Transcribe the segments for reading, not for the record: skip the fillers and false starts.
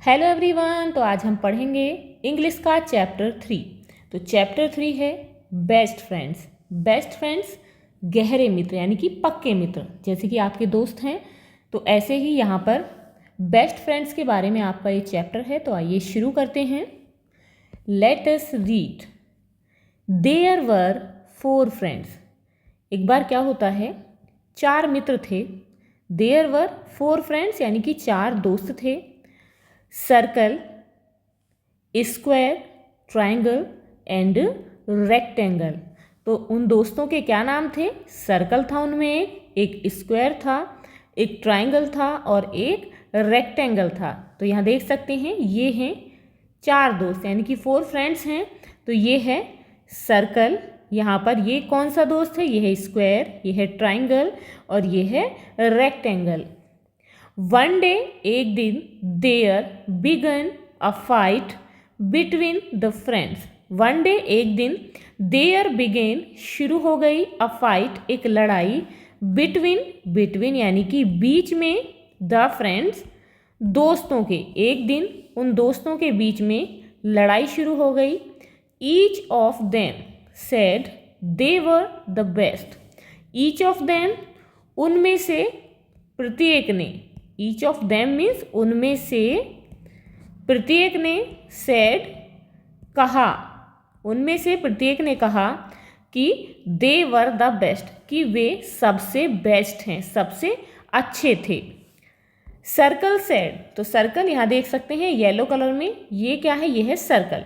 Hello everyone. तो आज हम पढ़ेंगे इंग्लिश का चैप्टर 3। तो चैप्टर 3 है बेस्ट फ्रेंड्स। बेस्ट फ्रेंड्स गहरे मित्र यानी कि पक्के मित्र, जैसे कि आपके दोस्त हैं। तो ऐसे ही यहाँ पर बेस्ट फ्रेंड्स के बारे में आपका ये चैप्टर है। तो आइए शुरू करते हैं। Let us read. There were 4 friends. एक बार क्या होता है, 4 मित्र थे। देयर वर 4 फ्रेंड्स यानी कि 4 दोस्त थे। Circle, square, triangle and rectangle. तो उन दोस्तों के क्या नाम थे? सर्कल था उनमें, एक स्क्वायर था, एक ट्रायंगल था और एक रेक्टेंगल था। तो यहाँ देख सकते हैं ये हैं 4 दोस्त यानी कि 4 फ्रेंड्स हैं। तो ये है सर्कल, यहाँ पर ये कौन सा दोस्त है? ये है स्क्वायर, ये है ट्रायंगल और ये है रेक्टेंगल। वन डे, एक दिन, there began a fight between the friends. One day, एक दिन, देयर बिगेन शुरू हो गई, अ फाइट एक लड़ाई, बिटवीन यानी कि बीच में, द फ्रेंड्स दोस्तों के। एक दिन उन दोस्तों के बीच में लड़ाई शुरू हो गई। Each of them said they were the best. Each of them उनमें से प्रत्येक ने, ईच ऑफ देम मीन्स उनमें से प्रत्येक ने, सेड कहा, उनमें से प्रत्येक ने कहा कि दे वर द बेस्ट कि वे सबसे बेस्ट हैं, सबसे अच्छे थे। सर्कल सेड, तो सर्कल यहाँ देख सकते हैं येलो कलर में, ये क्या है? ये है सर्कल।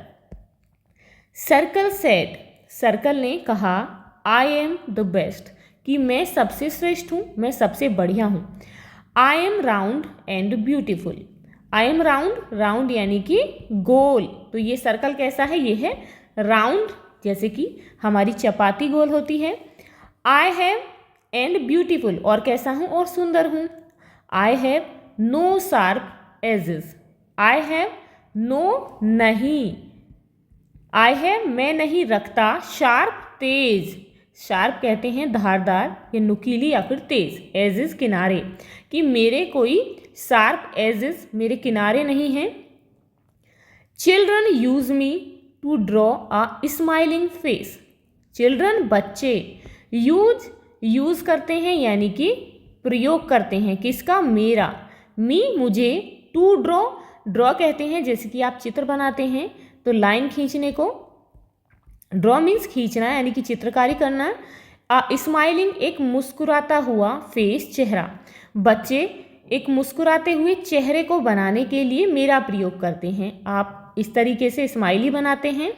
सर्कल सेड, सर्कल ने कहा आई एम द बेस्ट कि मैं सबसे श्रेष्ठ हूँ, मैं सबसे बढ़िया हूँ। I am round and beautiful. I am round, round यानी कि गोल। तो ये सर्कल कैसा है? ये है राउंड, जैसे कि हमारी चपाती गोल होती है। आई हैव एंड ब्यूटिफुल, और कैसा हूँ? और सुंदर हूँ। I have no sharp edges. I have no नहीं, आई हैव मैं नहीं रखता, शार्प तेज, शार्प कहते हैं धारदार या नुकीली या फिर तेज, एजेस किनारे, कि मेरे कोई शार्प एजेस, मेरे किनारे नहीं हैं। Children use me to draw a smiling face. Children बच्चे, यूज करते हैं यानी कि प्रयोग करते हैं, किसका? मेरा। मी मुझे, टू ड्रॉ कहते हैं जैसे कि आप चित्र बनाते हैं तो लाइन खींचने को ड्रॉ मीन्स खींचना यानी कि चित्रकारी करना। स्माइलिंग एक मुस्कुराता हुआ, फेस चेहरा। बच्चे एक मुस्कुराते हुए चेहरे को बनाने के लिए मेरा प्रयोग करते हैं। आप इस तरीके से स्माइली बनाते हैं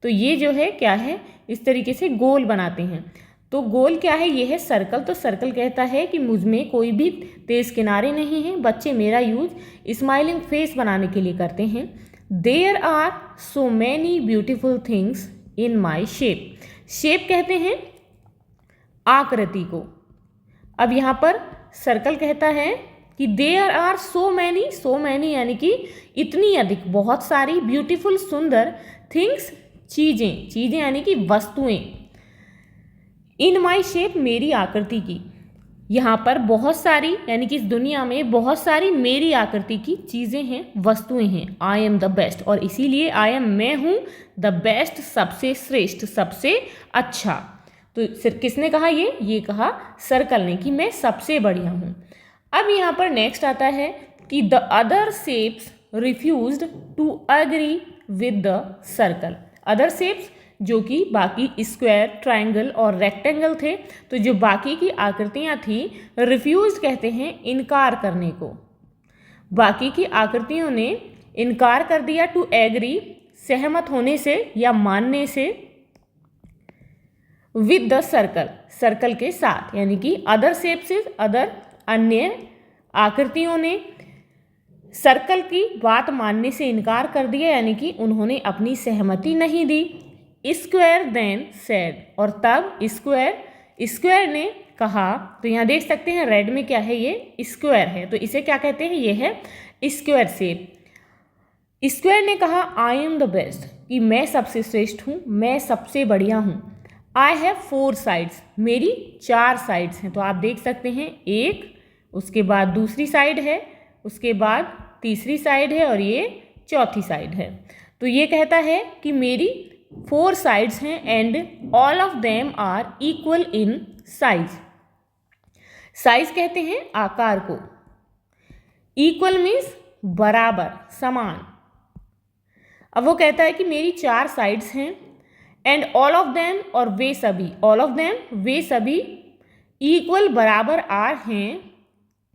तो ये जो है क्या है? इस तरीके से गोल बनाते हैं। तो गोल क्या है? ये है सर्कल। तो सर्कल कहता है कि मुझ में कोई भी तेज किनारे नहीं हैं, बच्चे मेरा यूज स्माइलिंग फेस बनाने के लिए करते हैं। There are so many beautiful things in my shape. Shape कहते हैं आकृति को। अब यहाँ पर सर्कल कहता है कि देयर आर सो मैनी यानी कि इतनी अधिक, बहुत सारी, ब्यूटीफुल सुंदर, थिंग्स चीज़ें यानी कि वस्तुएं, इन माई शेप मेरी आकृति की। यहाँ पर बहुत सारी यानी कि इस दुनिया में बहुत सारी मेरी आकृति की चीज़ें हैं, वस्तुएं हैं। आई एम द बेस्ट, और इसीलिए आई एम मैं हूँ, द बेस्ट सबसे श्रेष्ठ, सबसे अच्छा। तो सिर्फ किसने कहा ये कहा सर्कल ने कि मैं सबसे बढ़िया हूँ। अब यहाँ पर नेक्स्ट आता है कि the other shapes refused to agree with the circle. Other shapes जो कि बाकी स्क्वायर, ट्रायंगल और रेक्टेंगल थे, तो जो बाकी की आकृतियाँ थी, रिफ्यूज कहते हैं इनकार करने को। बाकी की आकृतियों ने इनकार कर दिया, टू एग्री सहमत होने से या मानने से, विद द सर्कल सर्कल के साथ, यानी कि अदर शेप्स अदर अन्य आकृतियों ने सर्कल की बात मानने से इनकार कर दिया, यानी कि उन्होंने अपनी सहमति नहीं दी। स्क्वायर देन सेड, और तब स्क्वायर ने कहा। तो यहाँ देख सकते हैं रेड में क्या है? ये स्क्वायर है, तो इसे क्या कहते हैं? ये है स्क्वायर शेप। स्क्वायर ने कहा आई एम द बेस्ट कि मैं सबसे श्रेष्ठ हूँ, मैं सबसे बढ़िया हूँ। आई हैव 4 साइड्स, मेरी 4 साइड्स हैं। तो आप देख सकते हैं एक, उसके बाद दूसरी साइड है, उसके बाद तीसरी साइड है और ये चौथी साइड है। तो ये कहता है कि मेरी 4 साइड्स हैं and all of them are equal in size. Size कहते हैं आकार को, इक्वल मीन्स बराबर, समान। अब वो कहता है कि मेरी 4 साइड्स हैं एंड ऑल ऑफ देम, और वे सभी, ऑल ऑफ देम वे सभी, इक्वल बराबर आर हैं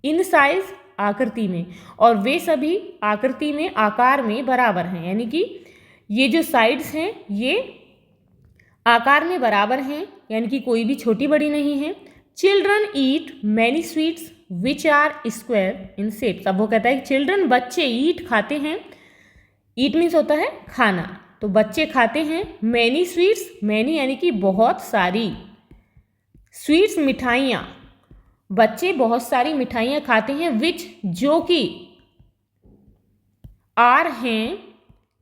इन साइज आकृति में, और वे सभी आकृति में, आकार में बराबर हैं। यानी कि ये जो साइड्स हैं ये आकार में बराबर हैं, यानी कि कोई भी छोटी बड़ी नहीं है। Children eat many sweets which are square in shapes. अब वो कहता है कि चिल्ड्रन बच्चे ईट खाते हैं, ईट मीन्स होता है खाना, तो बच्चे खाते हैं मैनी स्वीट्स, मैनी यानी कि बहुत सारी, स्वीट्स मिठाइयाँ, बच्चे बहुत सारी मिठाइयाँ खाते हैं, विच जो कि आर हैं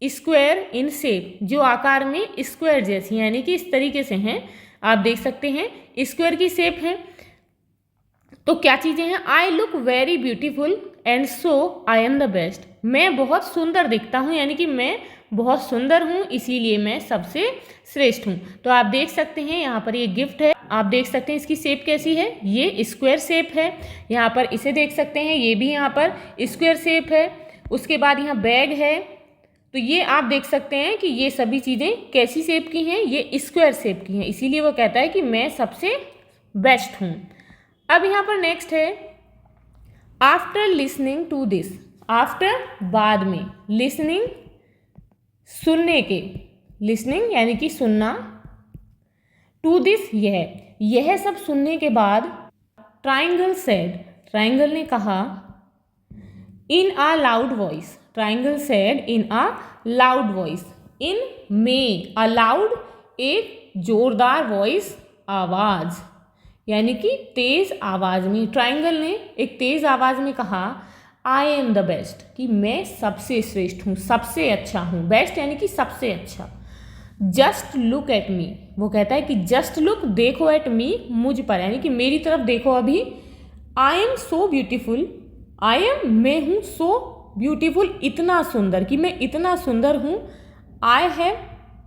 स्क्वायर इन शेप, जो आकार में स्क्वायर जैसी, यानी कि इस तरीके से हैं। आप देख सकते हैं स्क्वायर की शेप है। तो क्या चीज़ें हैं? I look very beautiful and so I am the best. मैं बहुत सुंदर दिखता हूँ, यानी कि मैं बहुत सुंदर हूँ, इसीलिए मैं सबसे श्रेष्ठ हूँ। तो आप देख सकते हैं यहाँ पर ये गिफ्ट है, आप देख सकते हैं इसकी शेप कैसी है, ये स्क्वायर शेप है। यहाँ पर इसे देख सकते हैं, ये भी यहाँ पर स्क्वायर शेप है। उसके बाद यहाँ बैग है, तो ये आप देख सकते हैं कि ये सभी चीज़ें कैसी शेप की हैं, ये स्क्वायर शेप की हैं, इसीलिए वो कहता है कि मैं सबसे बेस्ट हूँ। अब यहाँ पर नेक्स्ट है after listening to this. After बाद में, लिसनिंग सुनने के, लिसनिंग यानी कि सुनना, टू दिस यह सब सुनने के बाद ट्राइंगल सेड, ट्राइंगल ने कहा in a loud voice, triangle said in a loud voice, in में अ लाउड एक जोरदार वॉइस, आवाज़, यानी कि तेज आवाज़ में। ट्राइंगल ने एक तेज आवाज़ में कहा आई एम द बेस्ट, कि मैं सबसे श्रेष्ठ हूँ, सबसे अच्छा हूँ। बेस्ट यानी कि सबसे अच्छा। जस्ट लुक एट मी, वो कहता है कि जस्ट लुक, देखो, एट मी, मुझ पर, यानी कि मेरी तरफ देखो अभी। I am so beautiful, I am, मैं हूँ, सो ब्यूटीफुल, इतना सुंदर, कि मैं इतना सुंदर हूँ। आई हैव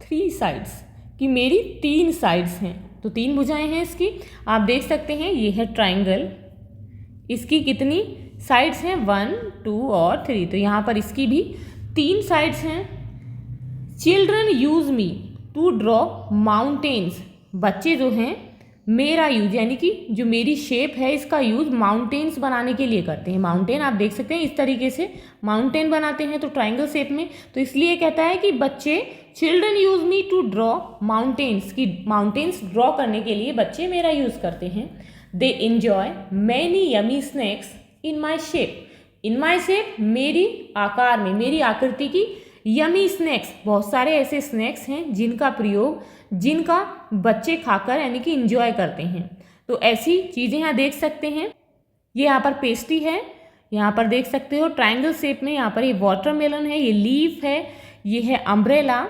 3 साइड्स, कि मेरी 3 साइड्स हैं, तो 3 भुजाएं हैं इसकी। आप देख सकते हैं ये है ट्राइंगल, इसकी कितनी साइड्स हैं, 1, 2 और 3, तो यहाँ पर इसकी भी 3 साइड्स हैं। Children use me to draw mountains, बच्चे जो हैं मेरा यूज, यानी कि जो मेरी शेप है इसका यूज माउंटेन्स बनाने के लिए करते हैं। माउंटेन आप देख सकते हैं इस तरीके से माउंटेन बनाते हैं, तो ट्राइंगल शेप में, तो इसलिए कहता है कि बच्चे, children use me to draw mountains, की माउंटेन्स ड्रॉ करने के लिए बच्चे मेरा यूज़ करते हैं। They enjoy many yummy snacks in my shape, in my shape, मेरी आकार में, मेरी आकृति की, यमी स्नैक्स, बहुत सारे ऐसे स्नैक्स हैं जिनका प्रयोग, जिनका बच्चे खाकर यानी कि इंजॉय करते हैं। तो ऐसी चीज़ें यहाँ देख सकते हैं। ये यहाँ पर पेस्ट्री है, यहाँ पर देख सकते हो ट्रायंगल शेप में, यहाँ पर ये वाटरमेलन है, ये लीफ है, ये है अम्ब्रेला,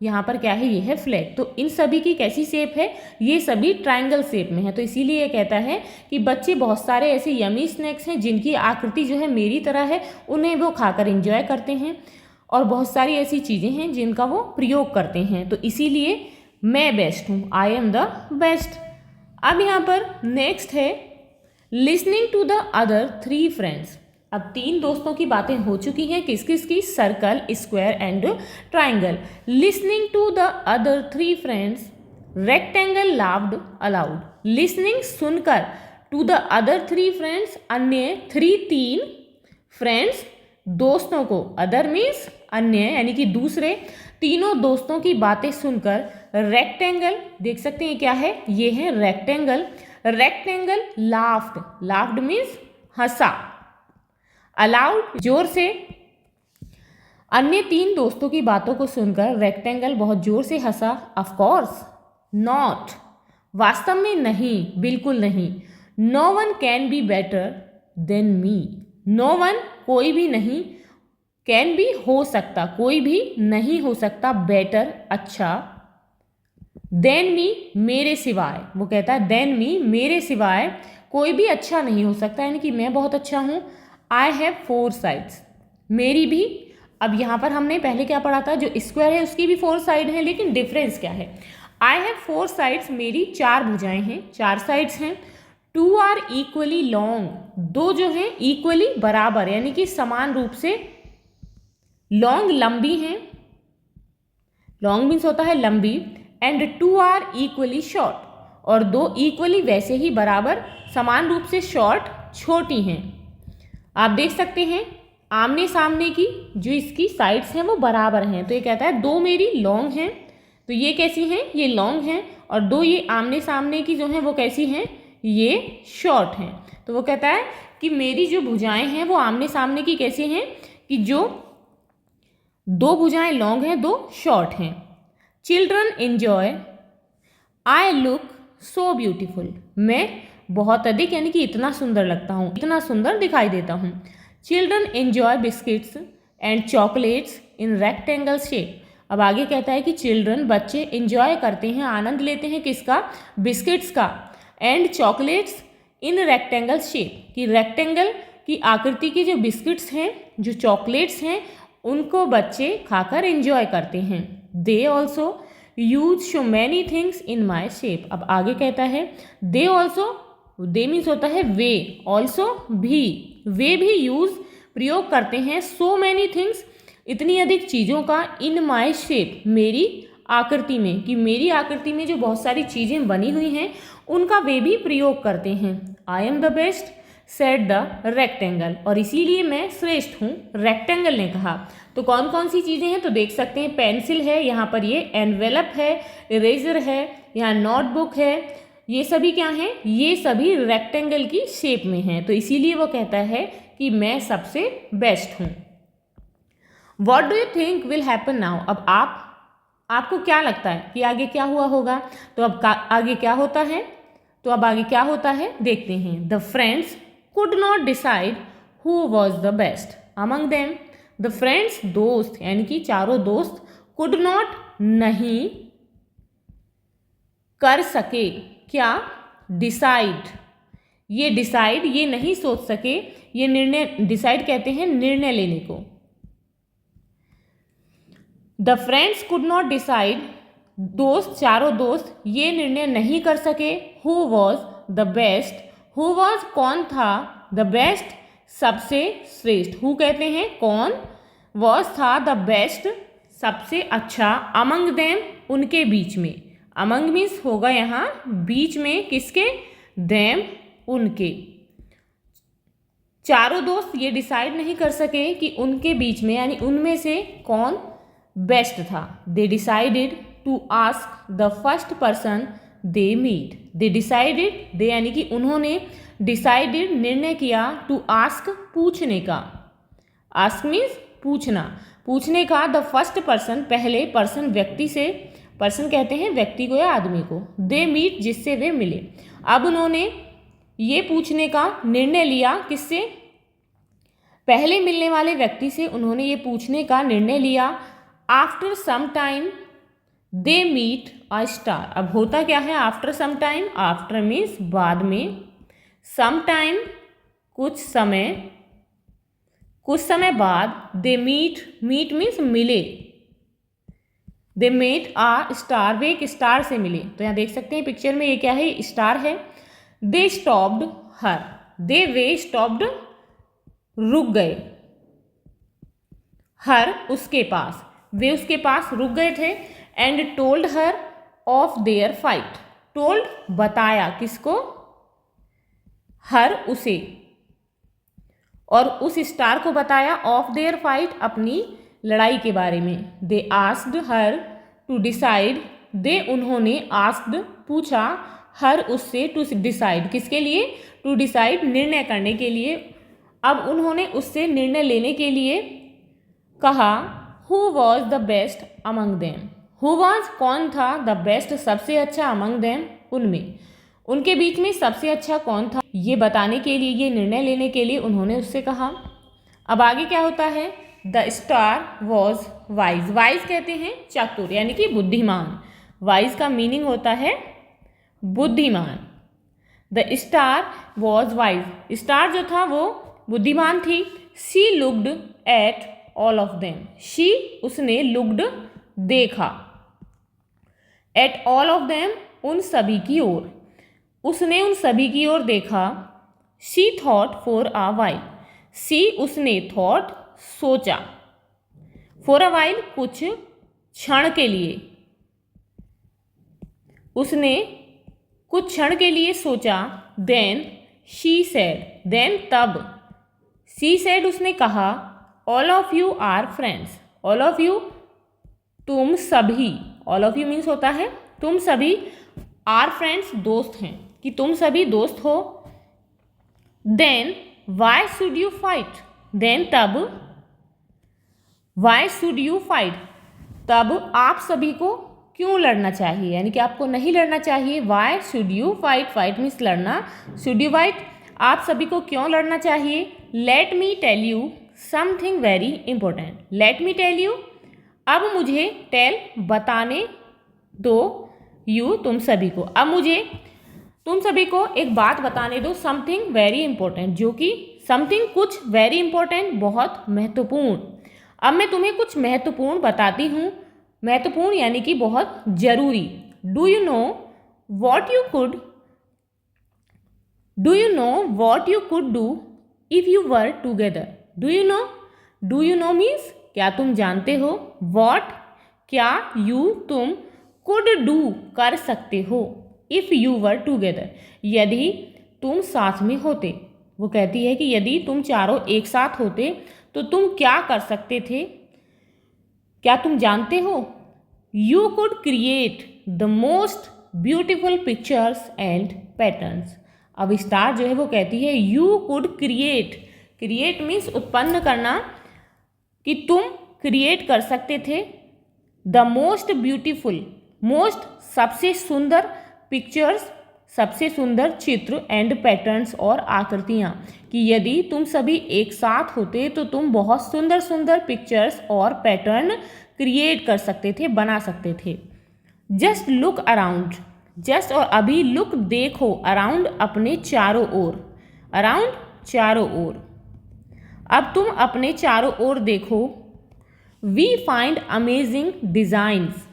यहाँ पर क्या है, ये है फ्लैग। तो इन सभी की कैसी शेप है, ये सभी ट्रायंगल शेप में है। तो इसीलिए ये कहता है कि बच्चे बहुत सारे ऐसे यमी स्नैक्स हैं जिनकी आकृति जो है मेरी तरह है, उन्हें वो खाकर एंजॉय करते हैं, और बहुत सारी ऐसी चीज़ें हैं जिनका वो प्रयोग करते हैं। तो इसीलिए मैं बेस्ट हूँ, आई एम द बेस्ट। अब यहाँ पर नेक्स्ट है listening to the other 3 friends. अब 3 दोस्तों की बातें हो चुकी हैं, किस किस की, circle, square and triangle. Listening to the other 3 friends, rectangle laughed aloud. Listening सुनकर, टू द अदर 3 फ्रेंड्स, अन्य 3 फ्रेंड्स दोस्तों को, अदर मीन्स अन्य यानी कि दूसरे, तीनों दोस्तों की बातें सुनकर रेक्टेंगल, देख सकते हैं क्या है, ये है rectangle, rectangle laughed, laughed means हंसा, अलाउड जोर से। अन्य 3 दोस्तों की बातों को सुनकर रेक्टेंगल बहुत जोर से हंसा। ऑफ कोर्स नॉट, वास्तव में नहीं, बिल्कुल नहीं। No one can be better than me, no one कोई भी नहीं, कैन भी हो सकता, कोई भी नहीं हो सकता, बेटर अच्छा, देन मी मेरे सिवाय, वो कहता है देन मी मेरे सिवाय कोई भी अच्छा नहीं हो सकता, यानी कि मैं बहुत अच्छा हूँ। आई हैव 4 साइड्स, मेरी भी। अब यहाँ पर हमने पहले क्या पढ़ा था, जो स्क्वायर है उसकी भी 4 साइड हैं, लेकिन डिफरेंस क्या है, आई हैव 4 साइड्स, मेरी 4 भुजाएं हैं, 4 साइड्स हैं। 2 आर इक्वली लॉन्ग, 2 जो हैं इक्वली बराबर यानी कि समान रूप से, लॉन्ग लंबी हैं, लॉन्ग मीन्स होता है लंबी, एंड 2 आर इक्वली शॉर्ट, और 2 इक्वली वैसे ही बराबर समान रूप से शॉर्ट छोटी हैं। आप देख सकते हैं आमने सामने की जो इसकी साइड्स हैं वो बराबर हैं, तो ये कहता है 2 मेरी लॉन्ग हैं, तो ये कैसी हैं, ये लॉन्ग हैं, और 2 ये आमने सामने की जो हैं वो कैसी हैं, ये शॉर्ट हैं। तो वो कहता है कि मेरी जो भुजाएं हैं वो आमने सामने की कैसी हैं, कि जो 2 भुजाएं लॉन्ग हैं, 2 शॉर्ट हैं। Children enjoy, I look so beautiful, मैं बहुत अधिक यानी कि इतना सुंदर लगता हूँ, इतना सुंदर दिखाई देता हूँ। Children enjoy biscuits and chocolates in rectangle shape. अब आगे कहता है कि चिल्ड्रन बच्चे एंजॉय करते हैं, आनंद लेते हैं किसका, बिस्किट्स का, and chocolates in rectangle shape, कि रेक्टेंगल की आकृति की जो बिस्किट्स हैं, जो चॉकलेट्स हैं, उनको बच्चे खाकर एंजॉय करते हैं। They also use so many things in my shape. अब आगे कहता है दे ऑल्सो, दे मीन्स होता है वे, ऑल्सो भी, वे भी यूज प्रयोग करते हैं, सो मैनी थिंग्स इतनी अधिक चीज़ों का, इन माई शेप मेरी आकृति में, कि मेरी आकृति में जो बहुत सारी चीज़ें बनी हुई हैं उनका वे भी प्रयोग करते हैं। I am the best said the rectangle, और इसीलिए मैं श्रेष्ठ हूँ, रेक्टेंगल ने कहा। तो कौन कौन सी चीज़ें हैं, तो देख सकते हैं पेंसिल है, यहाँ पर ये एनवेलप है, इरेजर है, यहाँ नोटबुक है, ये सभी क्या हैं, ये सभी रेक्टेंगल की शेप में हैं, तो इसीलिए वो कहता है कि मैं सबसे बेस्ट हूँ। What do you think will happen now. अब आपको क्या लगता है कि आगे क्या हुआ होगा, तो अब आगे क्या होता है, तो अब आगे क्या होता है देखते हैं। The friends could not decide who was the best among them. The friends दोस्त यानी कि चारों दोस्त, कुड नॉट नहीं कर सके, क्या, डिसाइड, ये डिसाइड, ये नहीं सोच सके, ये निर्णय, डिसाइड कहते हैं निर्णय लेने को। The friends could not decide, दोस्त, चारों दोस्त ये निर्णय नहीं कर सके, who was the best, who was कौन था, द बेस्ट सबसे श्रेष्ठ, हु कहते हैं कौन, वॉज था, द बेस्ट सबसे अच्छा, अमंग देम उनके बीच में, अमंग मीन्स होगा यहाँ बीच में, किसके, देम उनके। चारों दोस्त ये डिसाइड नहीं कर सके कि उनके बीच में यानी उनमें से कौन बेस्ट था। They decided to ask the first person they meet, they decided, they यानी कि उन्होंने, डिसाइडेड निर्णय किया, टू आस्क पूछने का, आस्क मीन्स पूछना, पूछने का, द फर्स्ट पर्सन पहले पर्सन व्यक्ति से, पर्सन कहते हैं व्यक्ति को या आदमी को, दे मीट जिससे वे मिले। अब उन्होंने ये पूछने का निर्णय लिया, किससे, पहले मिलने वाले व्यक्ति से उन्होंने ये पूछने का निर्णय लिया। After some time they meet a star. अब होता क्या है after some time, after means बाद में, सम टाइम कुछ समय, कुछ समय बाद, दे मीट, मीट मीन्स मिले, दे मेट आ स्टार, वे एक स्टार से मिले। तो यहाँ देख सकते हैं पिक्चर में ये क्या है, स्टार है। They stopped her, they way stopped रुक गए, हर उसके पास, वे उसके पास रुक गए थे, and told her of their fight, told बताया, किसको, हर उसे, और उस स्टार को बताया, ऑफ देयर फाइट अपनी लड़ाई के बारे में। They asked her to decide, they उन्होंने, आस्क्ड पूछा, हर उससे, टू डिसाइड किसके लिए, टू डिसाइड निर्णय करने के लिए। अब उन्होंने उससे निर्णय लेने के लिए कहा, who was the best among them, who was कौन था, द बेस्ट सबसे अच्छा, अमंग देम उनमें, उनके बीच में सबसे अच्छा कौन था, ये बताने के लिए, ये निर्णय लेने के लिए उन्होंने उससे कहा। अब आगे क्या होता है, the star was wise, wise कहते हैं चतुर यानी कि बुद्धिमान, वाइज का मीनिंग होता है बुद्धिमान। The star was wise, star जो था वो बुद्धिमान थी, she looked at all of them. She उसने लुक्ड देखा, एट ऑल ऑफ देम उन सभी की ओर, उसने उन सभी की ओर देखा। She thought for a while, she उसने थॉट सोचा, फॉर अ वाइल कुछ क्षण के लिए, उसने कुछ क्षण के लिए सोचा। देन शी सेड, देन तब, शी सेड उसने कहा, all of you are friends, all of you तुम सभी, ऑल ऑफ यू मीन्स होता है तुम सभी, आर फ्रेंड्स दोस्त हैं, कि तुम सभी दोस्त हो। Then why should you fight, then तब, वाई शुड यू फाइट तब आप सभी को क्यों लड़ना चाहिए, यानी कि आपको नहीं लड़ना चाहिए। Why should you fight, fight means लड़ना, शुड यू फाइट आप सभी को क्यों लड़ना चाहिए। Let me tell you something very important, let me tell you अब मुझे, टेल बताने दो, यू तुम सभी को, अब मुझे तुम सभी को एक बात बताने दो, समथिंग वेरी इंपॉर्टेंट, जो कि समथिंग कुछ, वेरी इंपॉर्टेंट बहुत महत्वपूर्ण। अब मैं तुम्हें कुछ महत्वपूर्ण बताती हूँ, महत्वपूर्ण यानी कि बहुत जरूरी। Do you know what you could, do you know what you could do if you were together. Do you know, do you know means क्या तुम जानते हो, वॉट क्या, यू तुम, कुड डू कर सकते हो, इफ यू वर टूगेदर यदि तुम साथ में होते। वो कहती है कि यदि तुम चारों एक साथ होते तो तुम क्या कर सकते थे, क्या तुम जानते हो। You could create the most beautiful pictures and patterns. अब स्टार जो है वो कहती है you could create, create means उत्पन्न करना, कि तुम क्रिएट कर सकते थे। द मोस्ट ब्यूटिफुल, मोस्ट सबसे सुंदर, पिक्चर्स सबसे सुंदर चित्र, एंड पैटर्न्स और आकृतियाँ, कि यदि तुम सभी एक साथ होते तो तुम बहुत सुंदर सुंदर पिक्चर्स और पैटर्न क्रिएट कर सकते थे, बना सकते थे। जस्ट लुक अराउंड, जस्ट और अभी, लुक देखो, अराउंड अपने चारों ओर, अराउंड चारों ओर, अब तुम अपने चारों ओर देखो। We find amazing designs,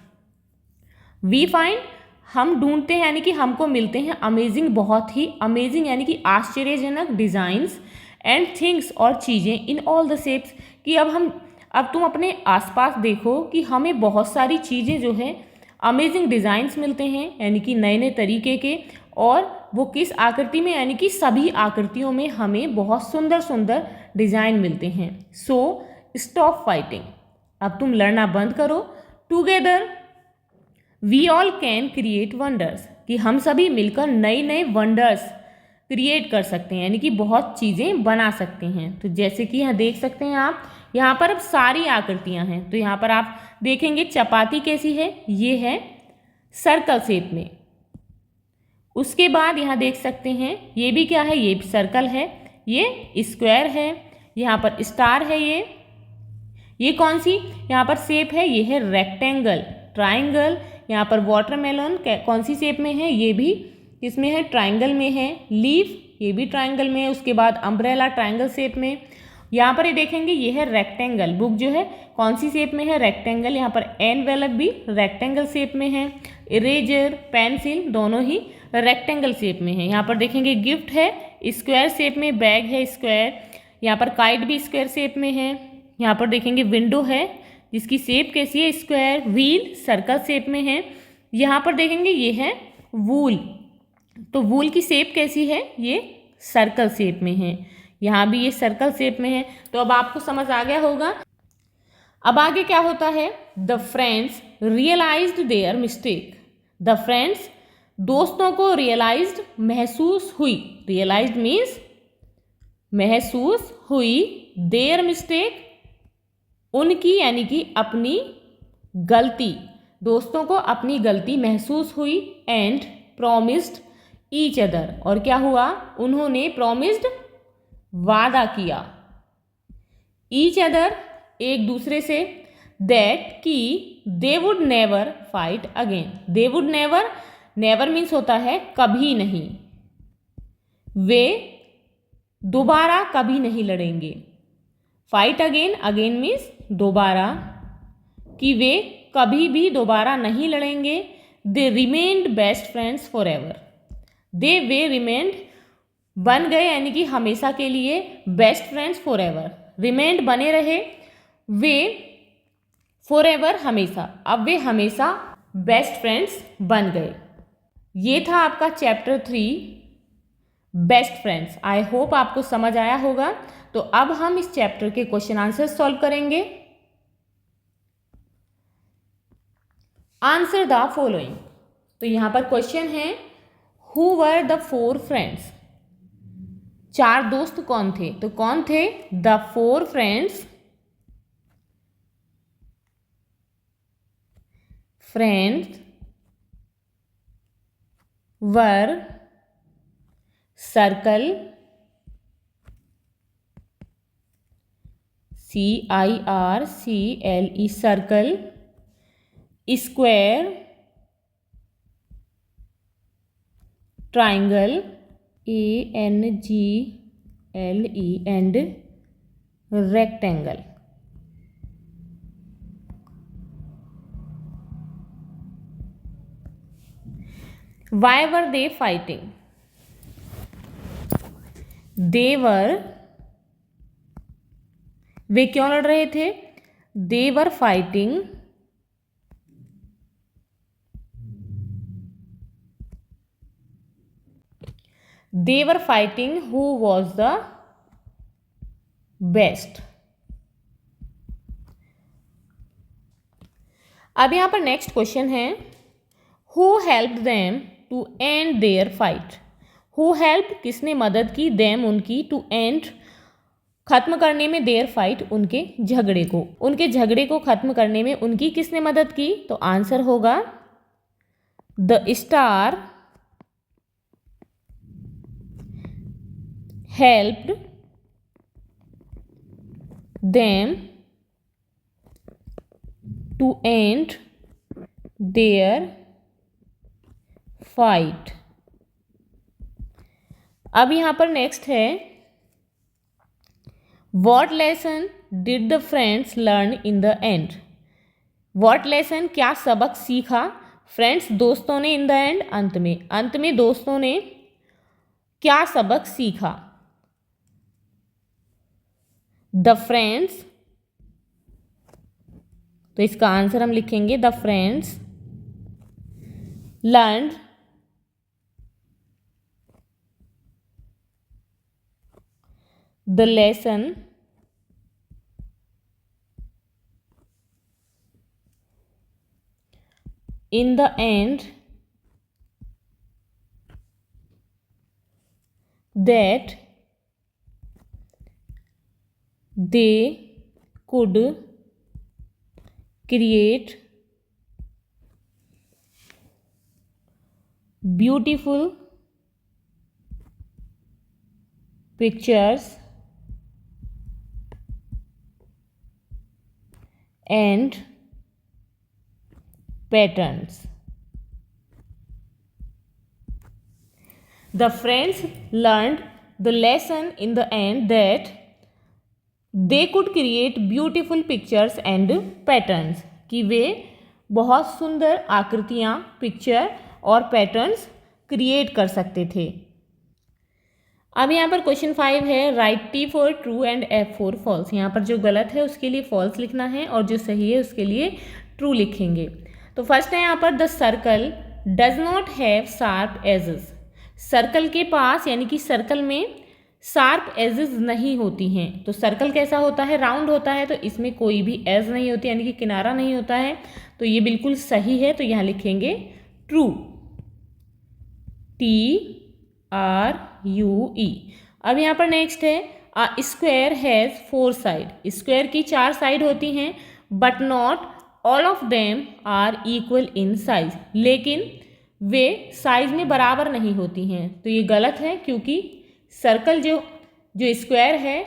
we find हम ढूंढते हैं यानी कि हमको मिलते हैं, अमेजिंग बहुत ही, अमेजिंग यानी कि आश्चर्यजनक, डिज़ाइंस एंड थिंग्स और चीज़ें, इन ऑल द शेप्स, कि अब तुम अपने आसपास देखो कि हमें बहुत सारी चीज़ें जो है अमेजिंग डिज़ाइंस मिलते हैं, यानी कि नए नए तरीके के, और वो किस आकृति में, यानी कि सभी आकृतियों में हमें बहुत सुंदर सुंदर डिज़ाइन मिलते हैं। सो स्टॉप फाइटिंग, अब तुम लड़ना बंद करो। Together we all can create wonders, कि हम सभी मिलकर नए नए वंडर्स क्रिएट कर सकते हैं, यानी कि बहुत चीज़ें बना सकते हैं। तो जैसे कि यहाँ देख सकते हैं आप, यहाँ पर अब सारी आकृतियाँ हैं, तो यहाँ पर आप देखेंगे चपाती कैसी है, ये है सर्कल शेप में। उसके बाद यहाँ देख सकते हैं ये भी क्या है, ये भी सर्कल है, ये स्क्वायर है, यहाँ पर स्टार है, ये कौन सी यहाँ पर शेप है, ये है रेक्टेंगल, ट्राइंगल। यहाँ पर वाटरमेलन कौन सी शेप में है, ये भी किसमें है, ट्राइंगल में है। लीफ, ये भी ट्राइंगल में है। उसके बाद अम्ब्रेला ट्राइंगल शेप में। यहाँ पर ये देखेंगे ये है रेक्टेंगल, बुक जो है कौन सी शेप में है, रेक्टेंगल। यहाँ पर एनवेलप भी रेक्टेंगल शेप में है। इरेजर, पेंसिल दोनों ही रेक्टेंगल शेप में है। यहाँ पर देखेंगे गिफ्ट है स्क्वायर शेप में, बैग है स्क्वायर। यहाँ पर काइट भी स्क्वायर शेप में है। यहाँ पर देखेंगे विंडो है जिसकी शेप कैसी है, स्क्वायर। व्हील सर्कल शेप में है। यहाँ पर देखेंगे ये है वूल, तो वूल की शेप कैसी है, ये सर्कल शेप में है। यहाँ भी ये सर्कल शेप में है। तो अब आपको समझ आ गया होगा। अब आगे क्या होता है, the friends realized their mistake. The friends दोस्तों को रियलाइज्ड महसूस हुई, रियलाइज्ड मीन्स महसूस हुई, देयर मिस्टेक उनकी यानी कि अपनी गलती, दोस्तों को अपनी गलती महसूस हुई। एंड प्रॉमिस्ड ईच अदर, और क्या हुआ, उन्होंने प्रॉमिस्ड वादा किया, ईच अदर एक दूसरे से, दैट कि they would never fight again. They would never, never means होता है कभी नहीं, वे दोबारा कभी नहीं लड़ेंगे। फाइट अगेन, अगेन मीन्स दोबारा, कि वे कभी भी दोबारा नहीं लड़ेंगे। They remained best friends forever, they वे रिमेन्ड बन गए यानी कि हमेशा के लिए, best friends forever, remained बने रहे, वे फॉर एवर हमेशा, अब वे हमेशा बेस्ट फ्रेंड्स बन गए। ये था आपका chapter 3 best friends. I hope आपको समझ आया होगा। तो अब हम इस चैप्टर के क्वेश्चन आंसर सॉल्व करेंगे। आंसर द फॉलोइंग, तो यहां पर क्वेश्चन है हु वर द 4 फ्रेंड्स, 4 दोस्त कौन थे, तो कौन थे, the 4 friends, friends were circle, CIRCLE circle, square, triangle, ANGLE and rectangle. Why were they fighting? They were, वे क्यों लड़ रहे थे, they were fighting who was the best। अब यहां पर नेक्स्ट क्वेश्चन है who helped them to end their fight. Who help किसने मदद की, देम उनकी, टू एंड खत्म करने में, देयर फाइट उनके झगड़े को, उनके झगड़े को खत्म करने में उनकी किसने मदद की, तो आंसर होगा the star helped them to end their fight. अब यहां पर नेक्स्ट है what lesson did the friends learn in the end. What lesson क्या सबक सीखा फ्रेंड्स दोस्तों ने, इन द एंड अंत में, अंत में दोस्तों ने क्या सबक सीखा, द फ्रेंड्स, तो इसका आंसर हम लिखेंगे the friends learned the lesson in the end that they could create beautiful pictures and patterns। The friends learned the lesson in the end that they could create beautiful pictures and patterns, कि वे बहुत सुंदर आकृतियाँ, picture और patterns create कर सकते थे। अब यहाँ पर क्वेश्चन 5 है write T for true and F for false. यहाँ पर जो गलत है उसके लिए फॉल्स लिखना है और जो सही है उसके लिए ट्रू लिखेंगे। तो फर्स्ट है यहाँ पर the circle does not have sharp edges. Circle के पास यानी कि सर्कल में शार्प एजेस नहीं होती हैं। तो सर्कल कैसा होता है, राउंड होता है, तो इसमें कोई भी एज नहीं होती यानी कि किनारा नहीं होता है। तो ये बिल्कुल सही है, तो यहाँ लिखेंगे ट्रू, TRUE। अब यहाँ पर नेक्स्ट है स्क्वायर हैज़ 4 साइड। स्क्वायर की 4 साइड होती हैं but not all of them are equal in size, लेकिन वे साइज में बराबर नहीं होती हैं। तो ये गलत है क्योंकि सर्कल जो स्क्वायर है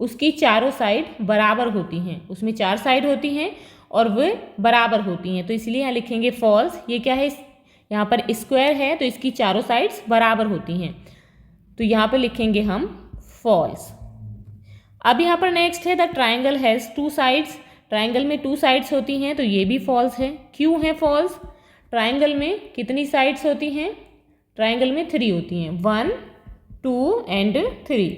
उसकी चारों साइड बराबर होती हैं, उसमें 4 साइड होती हैं और वे बराबर होती हैं। तो इसलिए यहाँ लिखेंगे फॉल्स। ये क्या है, यहाँ पर स्क्वायर है तो इसकी चारों साइड्स बराबर होती हैं, तो यहाँ पर लिखेंगे हम फॉल्स। अब यहाँ पर नेक्स्ट है the triangle has 2 sides. Triangle में 2 साइड्स होती हैं, तो ये भी फॉल्स है। क्यों है फॉल्स? ट्राइंगल में कितनी साइड्स होती हैं? ट्राइंगल में 3 होती हैं, 1 2 एंड 3।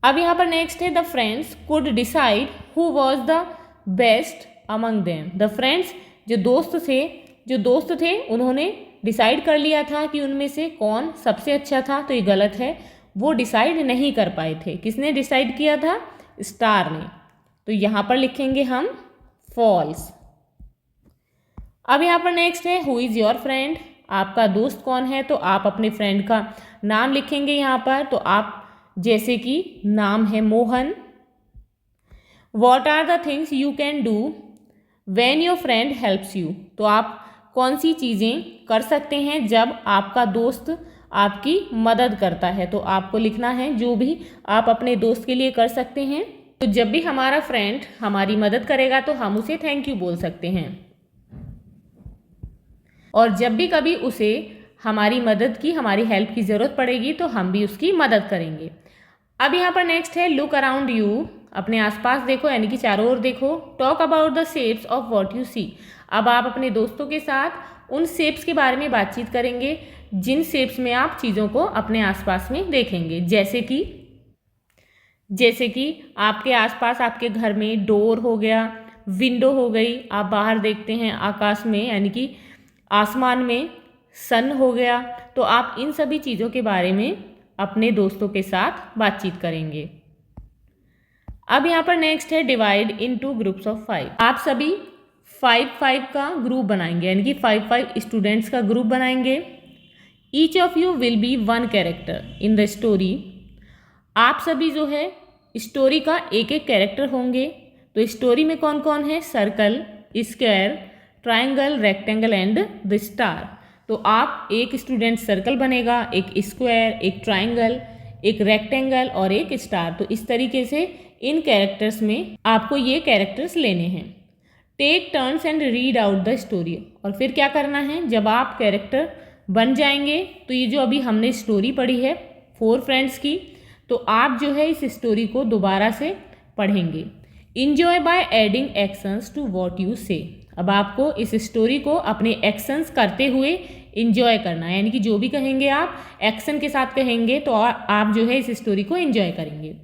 अब यहाँ पर नेक्स्ट है the friends could decide who was the best among them. The friends जो दोस्त थे उन्होंने डिसाइड कर लिया था कि उनमें से कौन सबसे अच्छा था, तो ये गलत है। वो डिसाइड नहीं कर पाए थे। किसने डिसाइड किया था? स्टार ने। तो यहाँ पर लिखेंगे हम फॉल्स। अब यहाँ पर नेक्स्ट है हु इज़ योर फ्रेंड। आपका दोस्त कौन है? तो आप अपने फ्रेंड का नाम लिखेंगे यहाँ पर। तो आप जैसे कि नाम है Mohan. What are the things you can do when your friend helps you. तो आप कौन सी चीज़ें कर सकते हैं जब आपका दोस्त आपकी मदद करता है। तो आपको लिखना है जो भी आप अपने दोस्त के लिए कर सकते हैं। तो जब भी हमारा फ्रेंड हमारी मदद करेगा तो हम उसे थैंक यू बोल सकते हैं, और जब भी कभी उसे हमारी मदद की, हमारी हेल्प की ज़रूरत पड़ेगी तो हम भी उसकी मदद करेंगे। अब यहाँ पर नेक्स्ट है लुक अराउंड यू। अपने आसपास देखो, यानी कि चारों ओर देखो। Talk about the shapes of what you see. अब आप अपने दोस्तों के साथ उन शेप्स के बारे में बातचीत करेंगे जिन शेप्स में आप चीज़ों को अपने आसपास में देखेंगे। जैसे कि आपके आसपास आपके घर में डोर हो गया, विंडो हो गई, आप बाहर देखते हैं आकाश में यानी कि आसमान में सन हो गया। तो आप इन सभी चीज़ों के बारे में अपने दोस्तों के साथ बातचीत करेंगे। अब यहाँ पर नेक्स्ट है डिवाइड इनटू ग्रुप्स ऑफ 5। आप सभी 5-5 का ग्रुप बनाएंगे, यानी कि 5-5 स्टूडेंट्स का ग्रुप बनाएंगे। Each of you will be 1 character in the story. आप सभी जो है स्टोरी का एक एक कैरेक्टर होंगे। तो स्टोरी में कौन कौन है? Circle, square, triangle, rectangle and the star. तो आप एक स्टूडेंट सर्कल बनेगा, एक स्क्वायर, एक ट्राइंगल, एक रेक्टेंगल और एक स्टार। तो इस तरीके से इन कैरेक्टर्स में आपको ये कैरेक्टर्स लेने हैं। Take turns and read out the story. और फिर क्या करना है, जब आप कैरेक्टर बन जाएंगे तो ये जो अभी हमने स्टोरी पढ़ी है 4 फ्रेंड्स की, तो आप जो है इस स्टोरी को दोबारा से पढ़ेंगे। Enjoy by adding actions to what you say. अब आपको इस स्टोरी को अपने एक्शंस करते हुए इंजॉय करना है, यानी कि जो भी कहेंगे आप एक्शन के साथ कहेंगे तो आप जो है इस स्टोरी को इंजॉय करेंगे।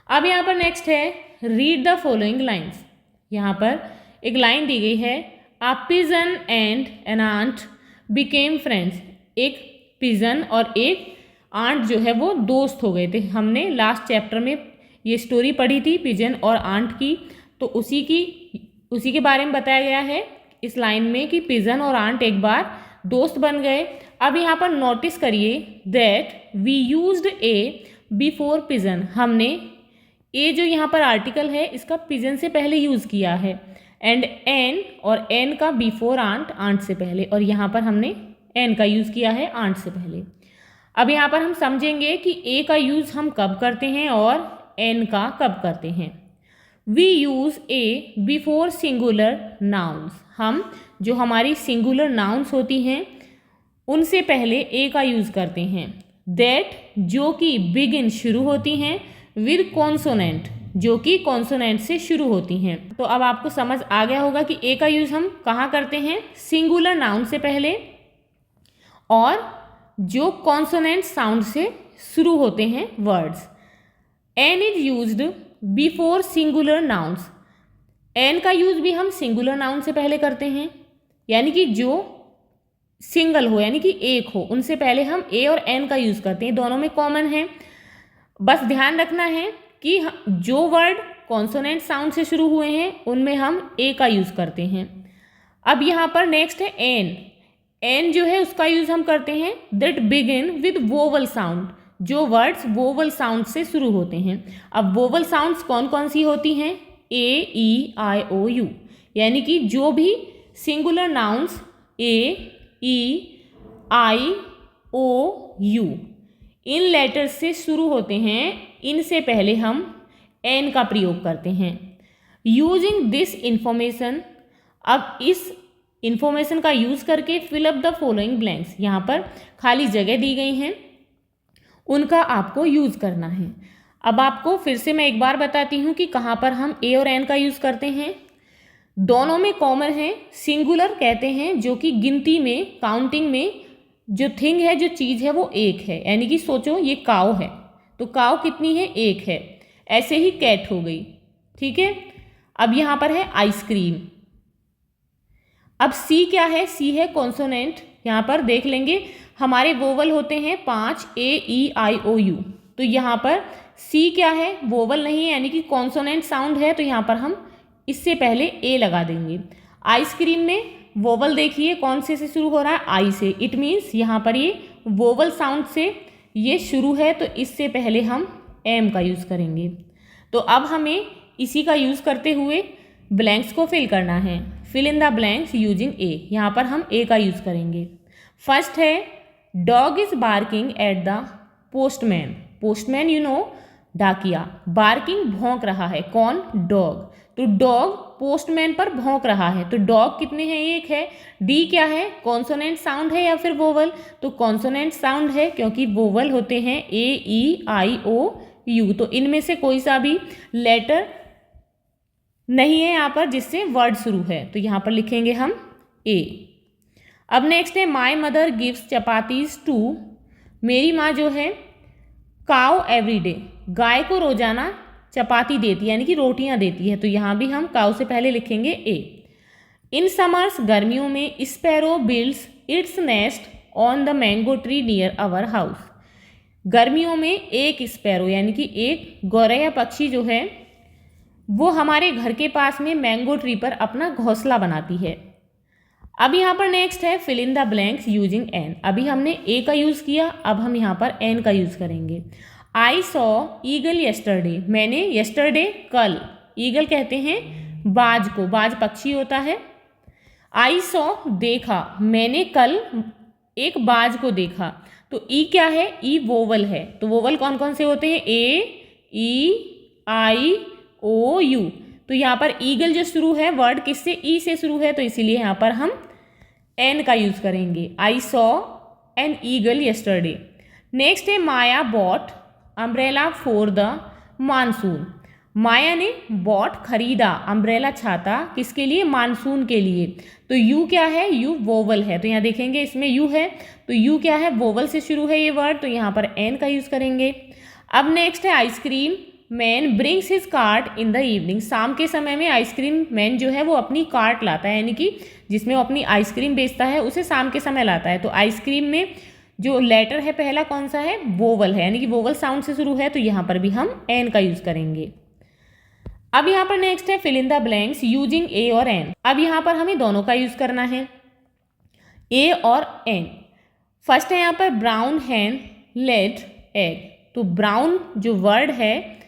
अब यहाँ पर नेक्स्ट है रीड द फॉलोइंग लाइन्स। यहाँ पर एक लाइन दी गई है, a pigeon and an ant became friends. एक पिजन और एक आंट जो है वो दोस्त हो गए थे। हमने लास्ट चैप्टर में ये स्टोरी पढ़ी थी पिजन और आंट की, तो उसी के बारे में बताया गया है इस लाइन में कि पिजन और आंट एक बार दोस्त बन गए। अब यहाँ पर नोटिस करिए that we used a before pigeon. हमने ए जो यहाँ पर आर्टिकल है इसका पिजन से पहले यूज़ किया है, एंड एन और एन का बिफोर आंट, आंट से पहले, और यहाँ पर हमने एन का यूज़ किया है आंट से पहले। अब यहाँ पर हम समझेंगे कि ए का यूज़ हम कब करते हैं और एन का कब करते हैं। We use a before singular nouns. हम जो हमारी सिंगुलर नाउन्स होती हैं उनसे पहले ए का यूज़ करते हैं। दैट जो कि बिगिन शुरू होती हैं विद कॉन्सोनेंट, जो कि कॉन्सोनेंट से शुरू होती हैं। तो अब आपको समझ आ गया होगा कि ए का यूज़ हम कहाँ करते हैं, सिंगुलर नाउन से पहले, और जो कॉन्सोनेंट साउंड से शुरू होते हैं words. An is used before singular nouns. An का यूज़ भी हम सिंगुलर नाउन से पहले करते हैं, यानी कि जो सिंगल हो यानी कि एक हो उनसे पहले हम ए और एन का यूज़ करते हैं। दोनों में कॉमन है, बस ध्यान रखना है कि जो वर्ड कॉन्सोनेंट साउंड से शुरू हुए हैं उनमें हम ए का यूज़ करते हैं। अब यहाँ पर नेक्स्ट है एन। एन जो है उसका यूज़ हम करते हैं that begin with vowel sound, जो वर्ड्स वोवल साउंड से शुरू होते हैं। अब वोवल साउंड्स कौन कौन सी होती हैं, ए, ई, आई, ओ, यू, यानी कि जो भी singular nouns a, e, i, o, u इन लेटर्स से शुरू होते हैं, इनसे पहले हम एन का प्रयोग करते हैं। यूजिंग दिस इंफॉर्मेशन, अब इस इंफॉर्मेशन का यूज़ करके fill up the following blanks. यहाँ पर खाली जगह दी गई हैं, उनका आपको यूज़ करना है। अब आपको फिर से मैं एक बार बताती हूँ कि कहाँ पर हम ए और एन का यूज़ करते हैं। दोनों में कॉमन है, सिंगुलर कहते हैं जो कि गिनती में, काउंटिंग में जो थिंग है, जो चीज़ है वो एक है। यानी कि सोचो ये काऊ है तो काऊ कितनी है, एक है। ऐसे ही कैट हो गई, ठीक है। अब यहाँ पर है आइसक्रीम। अब सी क्या है, सी है कॉन्सोनेंट। यहाँ पर देख लेंगे हमारे वोवल होते हैं 5 AEIOU, तो यहाँ पर सी क्या है, वोवल नहीं है यानी कि कॉन्सोनेंट साउंड है, तो यहाँ पर हम इससे पहले ए लगा देंगे। आइसक्रीम में वोवल देखिए कौन से शुरू हो रहा है, आई से। इट मीन्स यहाँ पर ये वोवल साउंड से ये शुरू है, तो इससे पहले हम एम का यूज़ करेंगे। तो अब हमें इसी का यूज़ करते हुए ब्लैंक्स को फिल करना है। Fill in the blanks using a. यहाँ पर हम ए का यूज़ करेंगे। फर्स्ट है dog is barking at the postman. Postman you know, डाकिया। बार्किंग भौंक रहा है, कौन, डॉग। तो डॉग पोस्टमैन पर भौंक रहा है, तो डॉग कितने हैं, एक है। डी क्या है, कॉन्सोनेंट साउंड है या फिर वोवल, तो कॉन्सोनेंट साउंड है क्योंकि वोवल होते हैं AEIOU, तो इनमें से कोई सा भी लेटर नहीं है यहाँ पर जिससे वर्ड शुरू है, तो यहाँ पर लिखेंगे हम ए। अब नेक्स्ट है my mother gives chapatis to. मेरी माँ जो है काउ एवरी डे, गाय को रोजाना चपाती देती है यानी कि रोटियां देती है, तो यहाँ भी हम काउ से पहले लिखेंगे ए। इन समर्स, गर्मियों में, sparrow builds its nest on the mango tree near our house. गर्मियों में एक स्पैरो यानी कि एक गौरैया पक्षी जो है वो हमारे घर के पास में मैंगो ट्री पर अपना घोंसला बनाती है। अब यहाँ पर नेक्स्ट है fill in the blanks using an. अभी हमने ए का यूज़ किया, अब हम यहाँ पर एन का यूज़ करेंगे। I saw eagle yesterday. मैंने यस्टरडे कल, ईगल कहते हैं बाज को, बाज पक्षी होता है। आई सॉ देखा, मैंने कल एक बाज को देखा, तो ई क्या है, ई वोवल है, तो वोवल कौन कौन से होते हैं, AEIOU। तो यहाँ पर ईगल जो शुरू है वर्ड किससे, ई से शुरू है, तो इसीलिए यहाँ पर हम एन का यूज़ करेंगे। I saw an eagle yesterday. Next है Maya bought umbrella for the monsoon. Maya ने बॉट खरीदा, अम्ब्रेला छाता, किसके लिए, मानसून के लिए। तो यू क्या है, यू वोवल है, तो यहाँ देखेंगे इसमें यू है, तो यू क्या है, वोवल से शुरू है ये वर्ड, तो यहाँ पर एन का यूज़ करेंगे। अब नेक्स्ट है ice cream man brings his cart in the evening. शाम के समय में आइसक्रीम मैन जो है वो अपनी कार्ट लाता है, यानी कि जिसमें वो अपनी आइसक्रीम बेचता है उसे शाम के समय लाता है। तो आइसक्रीम में जो लेटर है पहला कौन सा है, वोवल है, यानी कि वोवल साउंड से शुरू है, तो यहाँ पर भी हम एन का यूज़ करेंगे। अब यहाँ पर नेक्स्ट है fill in the blanks using a और एन। अब यहाँ पर हमें दोनों का यूज़ करना है, ए और एन। फर्स्ट है यहाँ पर ब्राउन हैन लेड एग। तो ब्राउन जो वर्ड है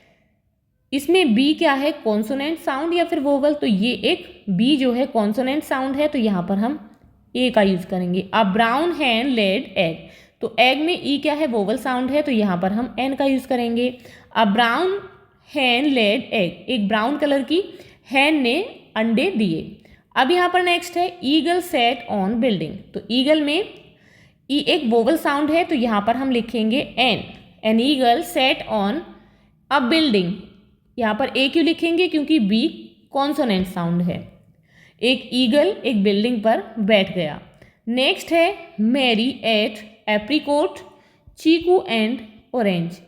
इसमें बी क्या है, कॉन्सोनेंट साउंड या फिर वोवल, तो ये एक बी जो है कॉन्सोनेंट साउंड है, तो यहाँ पर हम ए का यूज़ करेंगे। अब ब्राउन हैन लेड एग, तो एग में ई क्या है, वोवल साउंड है, तो यहाँ पर हम एन का यूज़ करेंगे। अब ब्राउन हैन लेड एग, एक ब्राउन कलर की हैन ने अंडे दिए। अब यहाँ पर नेक्स्ट है ईगल सेट ऑन बिल्डिंग। तो ईगल में ई एक वोवल साउंड है, तो यहाँ पर हम लिखेंगे an. An eagle sat on a building. यहाँ पर ए क्यों लिखेंगे, क्योंकि बी कॉन्सोनेंट साउंड है। एक ईगल एक बिल्डिंग पर बैठ गया। नेक्स्ट है Mary ate apricot chikoo and orange.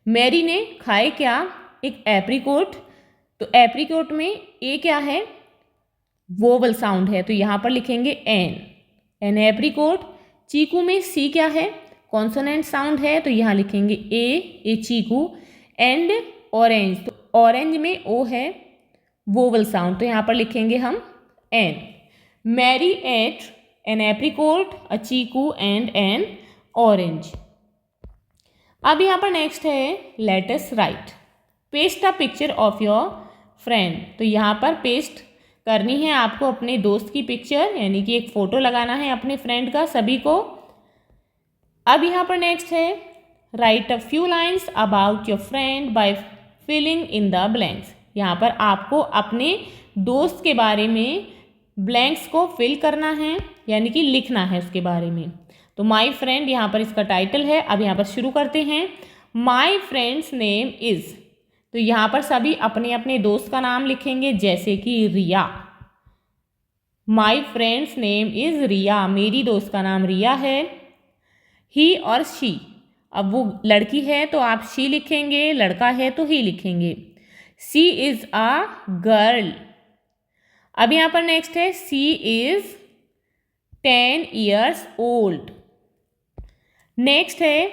Mary ने खाए क्या, एक एप्रीकोट, तो एप्रीकोट में ए क्या है, वोवल साउंड है, तो यहाँ पर लिखेंगे एन। N apricot. चीकू में सी क्या है, कॉन्सोनेंट साउंड है, तो यहाँ लिखेंगे ए चीकू। एंड ऑरेंज, तो ऑरेंज में ओ है वोवल साउंड, तो यहाँ पर लिखेंगे हम an. Mary ate an apricot a chikoo and an orange. अब यहाँ पर नेक्स्ट है let us write paste a picture of your friend. तो यहाँ पर पेस्ट करनी है आपको अपने दोस्त की पिक्चर, यानी कि एक फ़ोटो लगाना है अपने फ्रेंड का सभी को। अब यहाँ पर नेक्स्ट है write a few lines about your friend by filling in the blanks. यहाँ पर आपको अपने दोस्त के बारे में ब्लैंक्स को फिल करना है, यानी कि लिखना है उसके बारे में। तो माई फ्रेंड यहाँ पर इसका टाइटल है। अब यहाँ पर शुरू करते हैं। माई फ्रेंड्स नेम इज़, तो यहाँ पर सभी अपने अपने दोस्त का नाम लिखेंगे, जैसे कि रिया। माई फ्रेंड्स नेम इज़ रिया, मेरी दोस्त का नाम रिया है। ही और शी, अब वो लड़की है तो आप शी लिखेंगे, लड़का है तो ही लिखेंगे। सी इज़ अ गर्ल। अब यहाँ पर नेक्स्ट है सी इज़ 10 years ओल्ड। नेक्स्ट है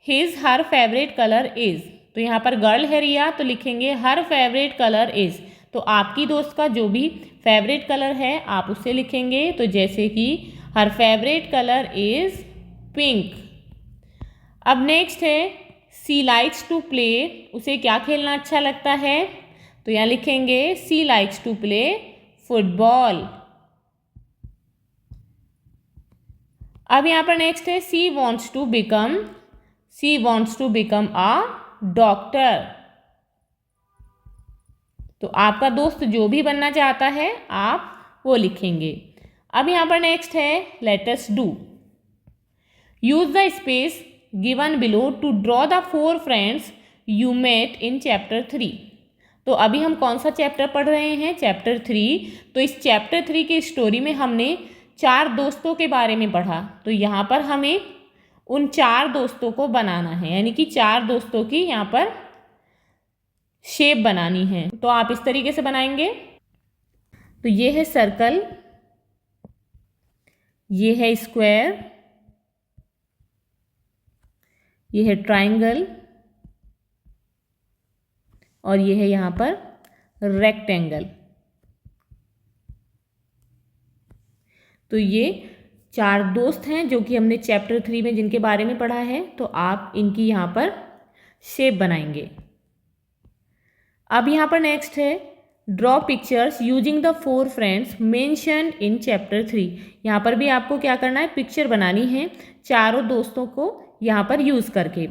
his her favourite colour is, तो यहाँ पर गर्ल है रिया तो लिखेंगे हर फेवरेट कलर इज़। तो आपकी दोस्त का जो भी फेवरेट कलर है आप उससे लिखेंगे, तो जैसे कि हर फेवरेट कलर इज़ पिंक। अब नेक्स्ट है सी लाइक्स टू प्ले, उसे क्या खेलना अच्छा लगता है, तो यहाँ लिखेंगे she likes to play football. अब यहाँ पर नेक्स्ट है she wants to become a doctor. तो आपका दोस्त जो भी बनना चाहता है आप वो लिखेंगे। अब यहाँ पर नेक्स्ट है let us do. Use the space given below to draw the 4 friends you met in chapter 3। तो अभी हम कौन सा चैप्टर पढ़ रहे हैं, चैप्टर 3। तो इस चैप्टर 3 की स्टोरी में हमने 4 दोस्तों के बारे में पढ़ा। तो यहाँ पर हमें उन 4 दोस्तों को बनाना है, यानी कि 4 दोस्तों की यहाँ पर शेप बनानी है। तो आप इस तरीके से बनाएंगे। तो ये है सर्कल, ये है स्क्वायर, ये है ट्राइंगल और ये है यहाँ पर रेक्टेंगल। तो ये 4 दोस्त हैं जो कि हमने चैप्टर 3 में जिनके बारे में पढ़ा है। तो आप इनकी यहाँ पर शेप बनाएंगे। अब यहाँ पर नेक्स्ट है draw pictures using the 4 friends mentioned in chapter 3। यहाँ पर भी आपको क्या करना है, पिक्चर बनानी है चारों दोस्तों को यहाँ पर यूज़ करके।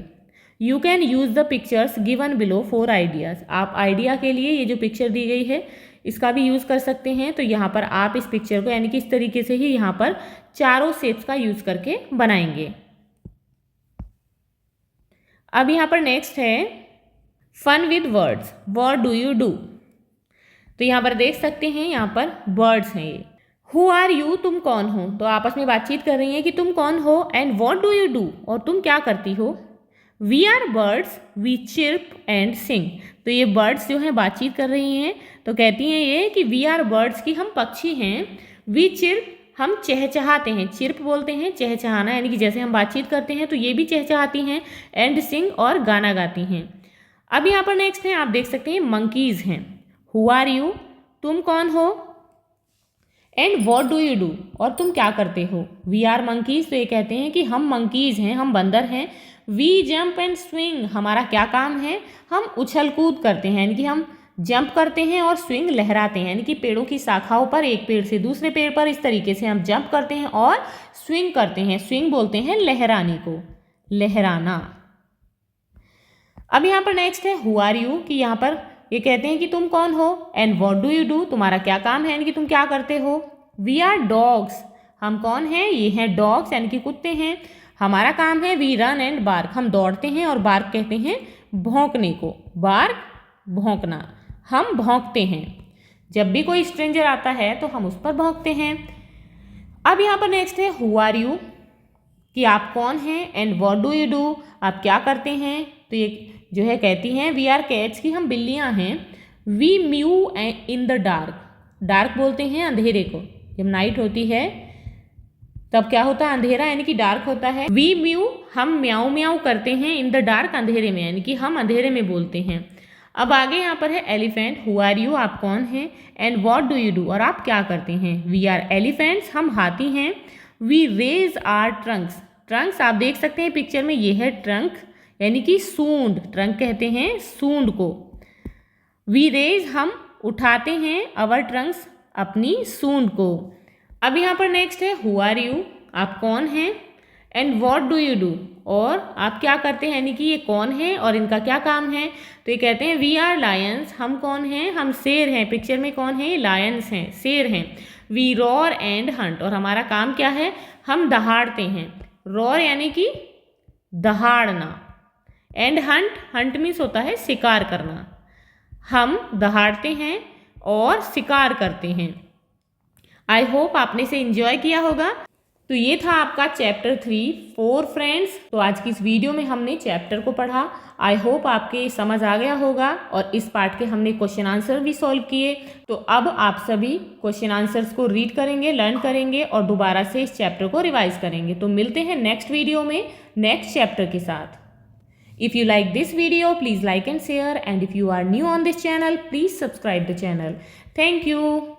You can use the pictures given below for ideas. आप आइडिया के लिए ये जो पिक्चर दी गई है इसका भी यूज़ कर सकते हैं। तो यहाँ पर आप इस पिक्चर को यानी कि इस तरीके से ही यहाँ पर चारों शेप्स का यूज़ करके बनाएंगे। अब यहाँ पर नेक्स्ट है fun with words, what do you do. तो यहाँ पर देख सकते हैं यहाँ पर वर्ड्स हैं ये। हु आर यू, तुम कौन हो। तो आपस में बातचीत कर रही हैं कि तुम कौन हो। And what do you do, और तुम क्या करती हो। We are birds we chirp and sing. तो ये बर्ड्स जो हैं बातचीत कर रही हैं। तो कहती हैं ये कि वी आर बर्ड्स की हम पक्षी हैं। वी चिर्प हम चहचहाते हैं, चिर्प बोलते हैं चहचहाना, यानी कि जैसे हम बातचीत करते हैं तो ये भी चहचहाती हैं। एंड सिंग और गाना गाती हैं। अब यहाँ पर नेक्स्ट है आप देख सकते हैं मंकीज़ हैं। हु आर यू, तुम कौन हो। And what do you do, और तुम क्या करते हो। वी आर मंकीज़, तो ये कहते हैं कि हम मंकीज़ हैं, हम बंदर हैं। वी जंप एंड स्विंग, हमारा क्या काम है, हम उछल कूद करते हैं, यानी कि हम जंप करते हैं और स्विंग लहराते हैं, यानी कि पेड़ों की शाखाओं पर एक पेड़ से दूसरे पेड़ पर इस तरीके से हम जंप करते हैं और स्विंग करते हैं। स्विंग बोलते हैं लहराने को, लहराना। अब यहाँ पर नेक्स्ट है हु आर यू, कि यहाँ पर ये कहते हैं कि तुम कौन हो। And what do you do, तुम्हारा क्या काम है, यानी कि तुम क्या करते हो। वी आर डॉग्स, हम कौन हैं, ये हैं डॉग्स यानी कि कुत्ते हैं। हमारा काम है वी रन एंड बार्क, हम दौड़ते हैं और बार्क कहते हैं भौंकने को, बार्क भौंकना, हम भौंकते हैं। जब भी कोई स्ट्रेंजर आता है तो हम उस पर भौंकते हैं। अब यहाँ पर नेक्स्ट है हु आर यू, कि आप कौन हैं। And what do you do, आप क्या करते हैं। तो ये जो है कहती हैं वी आर कैट्स, की हम बिल्लियाँ हैं। We mew in the dark, dark बोलते हैं अंधेरे को, जब नाइट होती है तब क्या होता है, अंधेरा यानी कि डार्क होता है। वी म्यू, हम म्याऊ म्याऊ करते हैं। इन द डार्क, अंधेरे में, यानी कि हम अंधेरे में बोलते हैं। अब आगे यहाँ पर है एलिफेंट। हु आर यू, आप कौन हैं। And what do you do, और आप क्या करते हैं। वी आर एलिफेंट्स, हम हाथी हैं। We raise our trunks, trunks आप देख सकते हैं पिक्चर में, ये है ट्रंक यानी कि सूंड, ट्रंक कहते हैं सूंड को। वी रेज, हम उठाते हैं अवर ट्रंक्स, अपनी सूंड को। अब यहाँ पर नेक्स्ट है हु आर यू, आप कौन हैं। And what do you do, और आप क्या करते हैं, यानी कि ये कौन है और इनका क्या काम है। तो ये कहते हैं वी आर लायंस, हम कौन हैं, हम शेर हैं। पिक्चर में कौन है, लायंस हैं, शेर हैं। वी रॉर एंड हंट, और हमारा काम क्या है, हम दहाड़ते हैं। रॉर यानी कि दहाड़ना, एंड हंट, हंट मीन्स होता है शिकार करना। हम दहाड़ते हैं और शिकार करते हैं। आई होप आपने इसे एंजॉय किया होगा। तो ये था आपका चैप्टर 3 4 फ्रेंड्स। तो आज की इस वीडियो में हमने चैप्टर को पढ़ा। आई होप आपके समझ आ गया होगा और इस पार्ट के हमने क्वेश्चन आंसर भी सॉल्व किए। तो अब आप सभी क्वेश्चन आंसर्स को रीड करेंगे, लर्न करेंगे और दोबारा से इस चैप्टर को रिवाइज करेंगे। तो मिलते हैं नेक्स्ट वीडियो में नेक्स्ट चैप्टर के साथ। If you like this video, please like and share, and if you are new on this channel, please subscribe the channel. Thank you.